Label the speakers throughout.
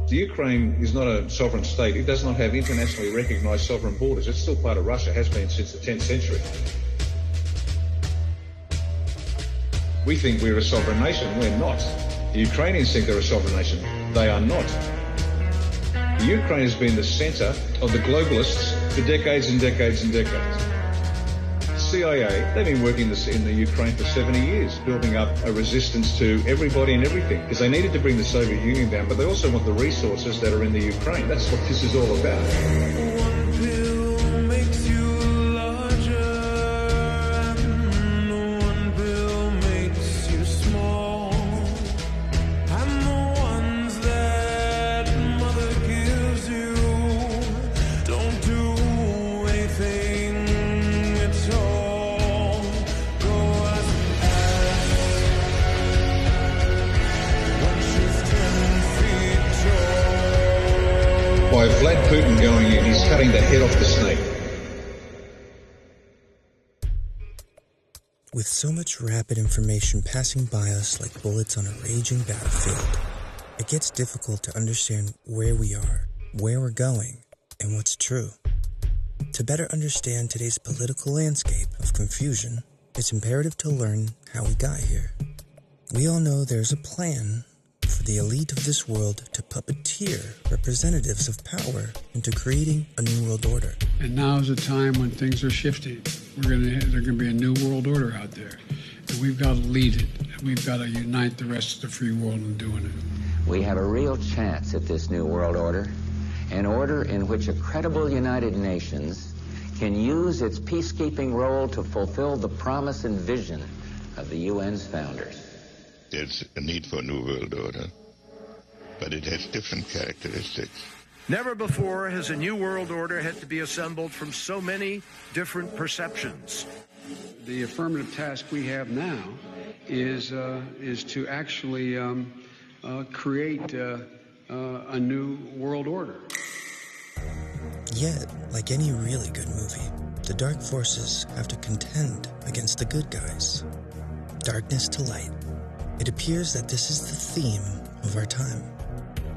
Speaker 1: The Ukraine is not a sovereign state. It does not have internationally recognized sovereign borders. It's still part of Russia, has been since the 10th century. We think we're a sovereign nation. We're not. The Ukrainians think they're a sovereign nation. They are not. The Ukraine has been the center of the globalists for decades and decades and decades. CIA, they've been working in the Ukraine for 70 years, building up a resistance to everybody and everything, because they needed to bring the Soviet Union down, but they also want the resources that are in the Ukraine. That's what this is all about.
Speaker 2: One pill makes you larger, and one pill makes you small. And the ones that mother gives you don't do anything at all.
Speaker 1: By Vlad Putin going in, he's cutting the head off the snake.
Speaker 3: With so much rapid information passing by us like bullets on a raging battlefield, it gets difficult to understand where we are, where we're going, and what's true. To better understand today's political landscape of confusion, it's imperative to learn how we got here. We all know there's a plan for the elite of this world to puppeteer representatives of power into creating a new world order.
Speaker 4: And now is a time when things are shifting. There's going to be a new world order out there. And we've got to lead it. And we've got to unite the rest of the free world in doing it.
Speaker 5: We have a real chance at this new world order, an order in which a credible United Nations can use its peacekeeping role to fulfill the promise and vision of the UN's founders.
Speaker 6: There's a need for a new world order, but it has different characteristics.
Speaker 7: Never before has a new world order had to be assembled from so many different perceptions.
Speaker 4: The affirmative task we have now is to actually create a new world order.
Speaker 3: Yet, like any really good movie, the dark forces have to contend against the good guys. Darkness to light. It appears that this is the theme of our time.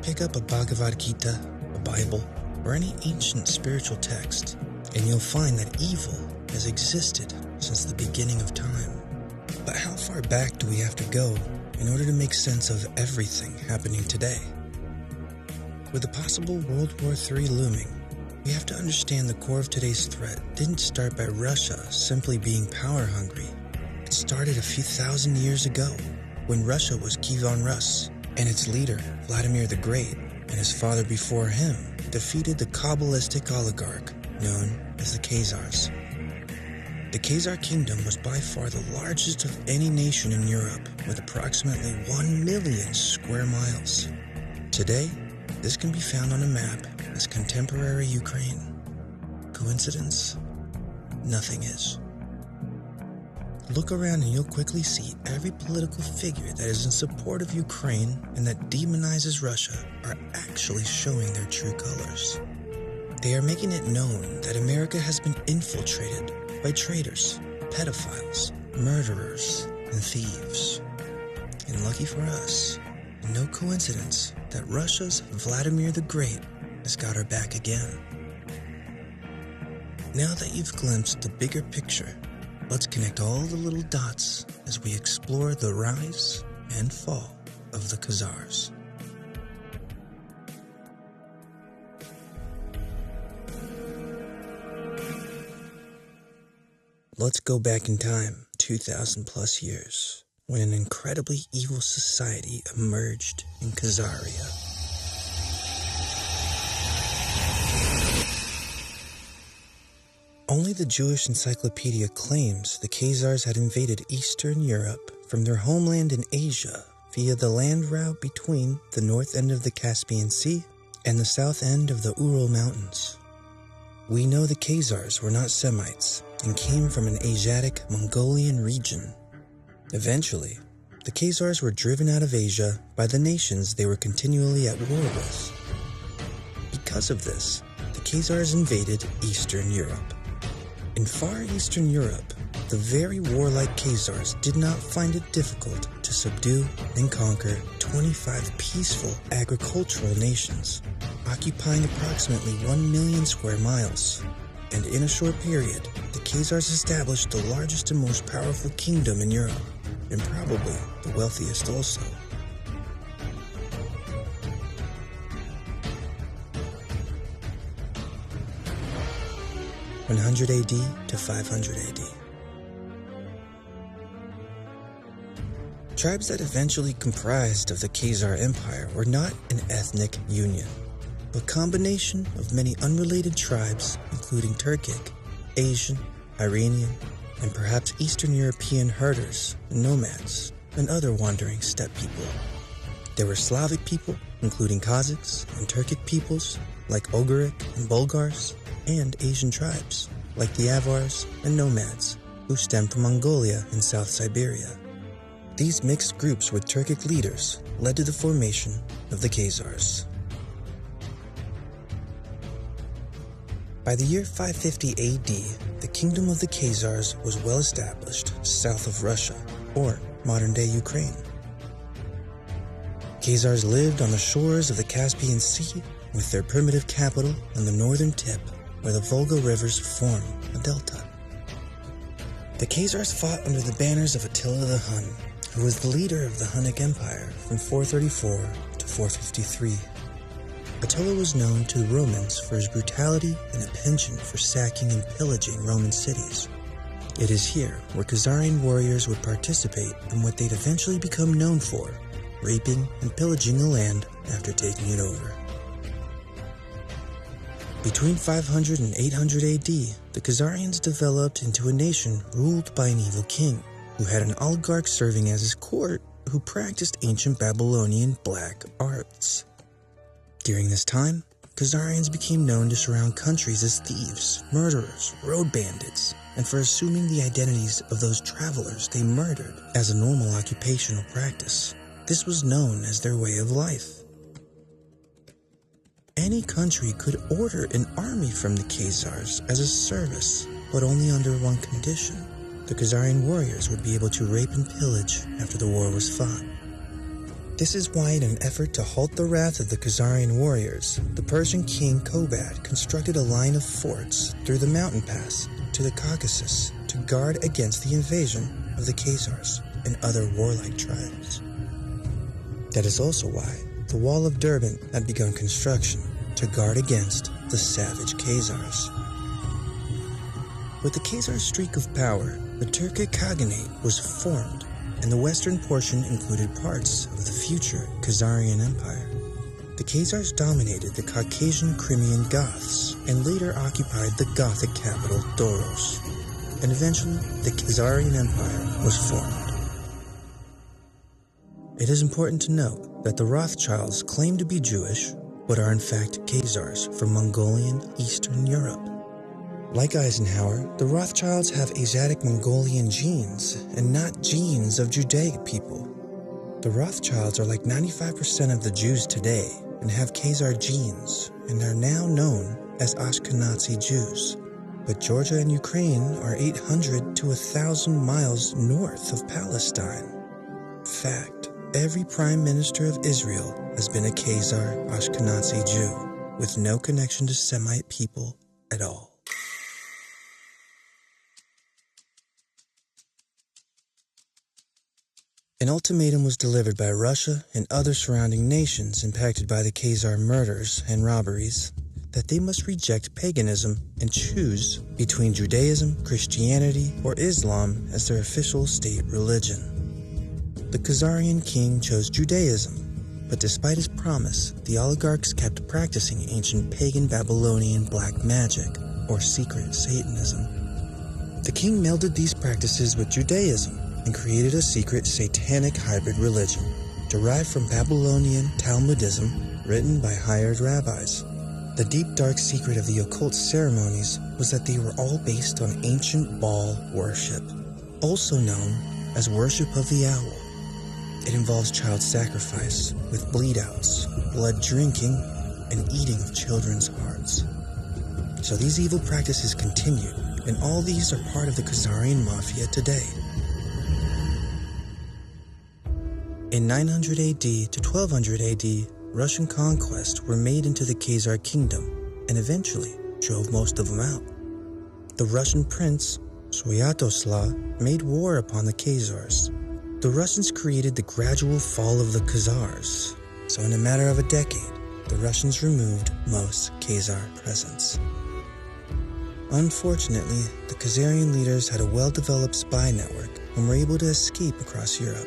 Speaker 3: Pick up a Bhagavad Gita, a Bible, or any ancient spiritual text, and you'll find that evil has existed since the beginning of time. But how far back do we have to go in order to make sense of everything happening today? With the possible World War III looming, we have to understand the core of today's threat didn't start by Russia simply being power-hungry. It started a few thousand years ago, when Russia was Kievan Rus, and its leader, Vladimir the Great, and his father before him, defeated the Kabbalistic oligarch known as the Khazars. The Khazar kingdom was by far the largest of any nation in Europe, with approximately 1 million square miles. Today, this can be found on a map as contemporary Ukraine. Coincidence? Nothing is. Look around and you'll quickly see every political figure that is in support of Ukraine and that demonizes Russia are actually showing their true colors. They are making it known that America has been infiltrated by traitors, pedophiles, murderers, and thieves. And lucky for us, no coincidence that Russia's Vladimir the Great has got our back again. Now that you've glimpsed the bigger picture, let's connect all the little dots as we explore the rise and fall of the Khazars. Let's go back in time 2,000 plus years, when an incredibly evil society emerged in Khazaria. Only the Jewish Encyclopedia claims the Khazars had invaded Eastern Europe from their homeland in Asia via the land route between the north end of the Caspian Sea and the south end of the Ural Mountains. We know the Khazars were not Semites and came from an Asiatic Mongolian region. Eventually, the Khazars were driven out of Asia by the nations they were continually at war with. Because of this, the Khazars invaded Eastern Europe. In far Eastern Europe, the very warlike Khazars did not find it difficult to subdue and conquer 25 peaceful agricultural nations, occupying approximately 1 million square miles. And in a short period, the Khazars established the largest and most powerful kingdom in Europe, and probably the wealthiest also. (100 AD to 500 AD). Tribes that eventually comprised of the Khazar Empire were not an ethnic union, but a combination of many unrelated tribes, including Turkic, Asian, Iranian, and perhaps Eastern European herders and nomads, and other wandering steppe people. There were Slavic people, including Kazakhs and Turkic peoples, like Oguric and Bulgars, and Asian tribes, like the Avars and nomads, who stemmed from Mongolia and South Siberia. These mixed groups with Turkic leaders led to the formation of the Khazars. By the year 550 AD, the kingdom of the Khazars was well established south of Russia, or modern-day Ukraine. Khazars lived on the shores of the Caspian Sea, with their primitive capital on the northern tip where the Volga rivers form a delta. The Khazars fought under the banners of Attila the Hun, who was the leader of the Hunnic Empire from 434 to 453. Attila was known to the Romans for his brutality and a penchant for sacking and pillaging Roman cities. It is here where Khazarian warriors would participate in what they'd eventually become known for, raping and pillaging the land after taking it over. Between 500 and 800 AD, the Khazarians developed into a nation ruled by an evil king, who had an oligarch serving as his court who practiced ancient Babylonian black arts. During this time, Khazarians became known to surround countries as thieves, murderers, road bandits, and for assuming the identities of those travelers they murdered as a normal occupational practice. This was known as their way of life. Any country could order an army from the Khazars as a service, but only under one condition. The Khazarian warriors would be able to rape and pillage after the war was fought. This is why, in an effort to halt the wrath of the Khazarian warriors, the Persian king Kobad constructed a line of forts through the mountain pass to the Caucasus to guard against the invasion of the Khazars and other warlike tribes. That is also why the Wall of Derbent had begun construction to guard against the savage Khazars. With the Khazar streak of power, the Turkic Khaganate was formed, and the western portion included parts of the future Khazarian Empire. The Khazars dominated the Caucasian Crimean Goths and later occupied the Gothic capital Doros, and eventually the Khazarian Empire was formed. It is important to note that the Rothschilds claim to be Jewish, but are in fact Khazars from Mongolian Eastern Europe. Like Eisenhower, the Rothschilds have Asiatic Mongolian genes and not genes of Judaic people. The Rothschilds are like 95% of the Jews today and have Khazar genes and are now known as Ashkenazi Jews. But Georgia and Ukraine are 800 to 1,000 miles north of Palestine. Fact. Every prime minister of Israel has been a Khazar Ashkenazi Jew, with no connection to Semite people at all. An ultimatum was delivered by Russia and other surrounding nations impacted by the Khazar murders and robberies that they must reject paganism and choose between Judaism, Christianity, or Islam as their official state religion. The Khazarian king chose Judaism, but despite his promise, the oligarchs kept practicing ancient pagan Babylonian black magic, or secret Satanism. The king melded these practices with Judaism and created a secret satanic hybrid religion, derived from Babylonian Talmudism written by hired rabbis. The deep dark secret of the occult ceremonies was that they were all based on ancient Baal worship, also known as worship of the owl. It involves child sacrifice with bleed-outs, blood drinking, and eating of children's hearts. So these evil practices continue, and all these are part of the Khazarian mafia today. In 900 AD to 1200 AD, Russian conquests were made into the Khazar kingdom and eventually drove most of them out. The Russian prince, Svyatosla, made war upon the Khazars. The Russians created the gradual fall of the Khazars, so in a matter of a decade, the Russians removed most Khazar presence. Unfortunately, the Khazarian leaders had a well-developed spy network and were able to escape across Europe,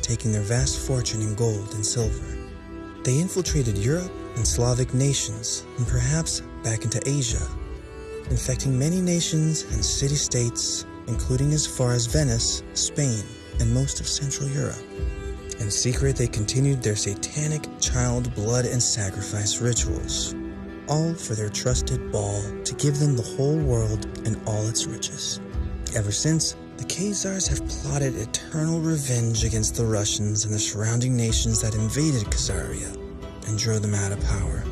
Speaker 3: taking their vast fortune in gold and silver. They infiltrated Europe and Slavic nations, and perhaps back into Asia, infecting many nations and city-states, including as far as Venice, Spain, and most of Central Europe. In secret, they continued their satanic child blood and sacrifice rituals, all for their trusted Baal to give them the whole world and all its riches. Ever since, the Khazars have plotted eternal revenge against the Russians and the surrounding nations that invaded Khazaria and drove them out of power.